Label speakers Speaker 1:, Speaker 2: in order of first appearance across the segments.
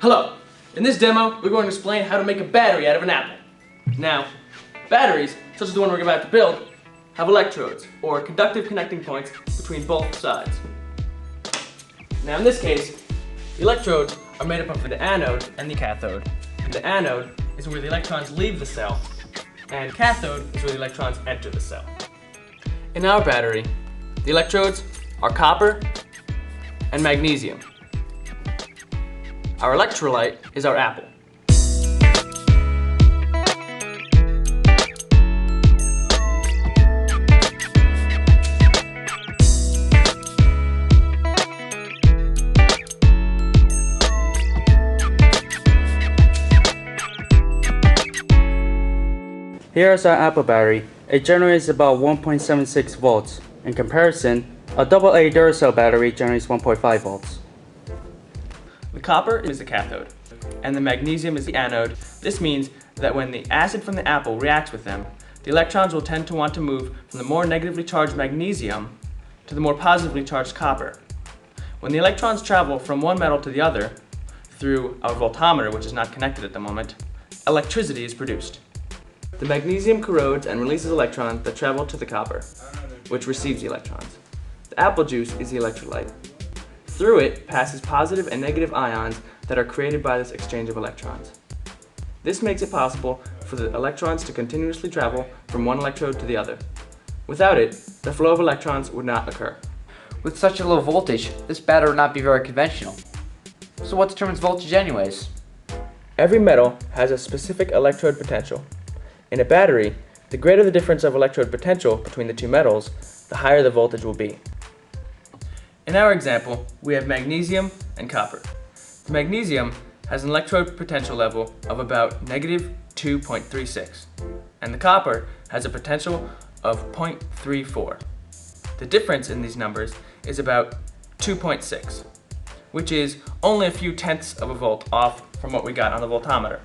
Speaker 1: Hello! In this demo, we're going to explain how to make a battery out of an apple. Now, batteries, such as the one we're about to build, have electrodes, or conductive connecting points, between both sides. Now in this case, the electrodes are made up of the anode and the cathode. And the anode is where the electrons leave the cell, and cathode is where the electrons enter the cell. In our battery, the electrodes are copper and magnesium. Our electrolyte is our apple.
Speaker 2: Here is our apple battery. It generates about 1.76 volts. In comparison, a AA Duracell battery generates 1.5 volts.
Speaker 1: The copper is the cathode, and the magnesium is the anode. This means that when the acid from the apple reacts with them, the electrons will tend to want to move from the more negatively charged magnesium to the more positively charged copper. When the electrons travel from one metal to the other, through our voltmeter, which is not connected at the moment, electricity is produced. The magnesium corrodes and releases electrons that travel to the copper, which receives the electrons. The apple juice is the electrolyte. Through it passes positive and negative ions that are created by this exchange of electrons. This makes it possible for the electrons to continuously travel from one electrode to the other. Without it, the flow of electrons would not occur.
Speaker 3: With such a low voltage, this battery would not be very conventional. So what determines voltage anyways?
Speaker 1: Every metal has a specific electrode potential. In a battery, the greater the difference of electrode potential between the two metals, the higher the voltage will be. In our example, we have magnesium and copper. The magnesium has an electrode potential level of about negative 2.36, and the copper has a potential of 0.34. The difference in these numbers is about 2.6, which is only a few tenths of a volt off from what we got on the voltmeter.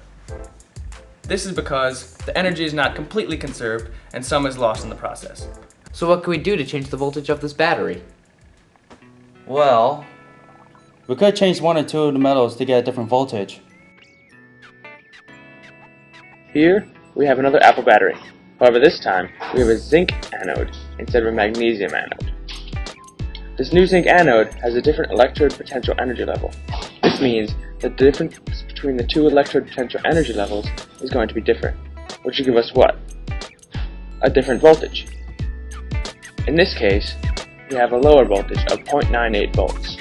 Speaker 1: This is because the energy is not completely conserved and some is lost in the process.
Speaker 3: So what can we do to change the voltage of this battery?
Speaker 2: Well, we could change one or two of the metals to get a different voltage.
Speaker 1: Here we have another apple battery. However, this time we have a zinc anode instead of a magnesium anode. This new zinc anode has a different electrode potential energy level. This means that the difference between the two electrode potential energy levels is going to be different, which will give us what? A different voltage. In this case, we have a lower voltage of 0.98 volts.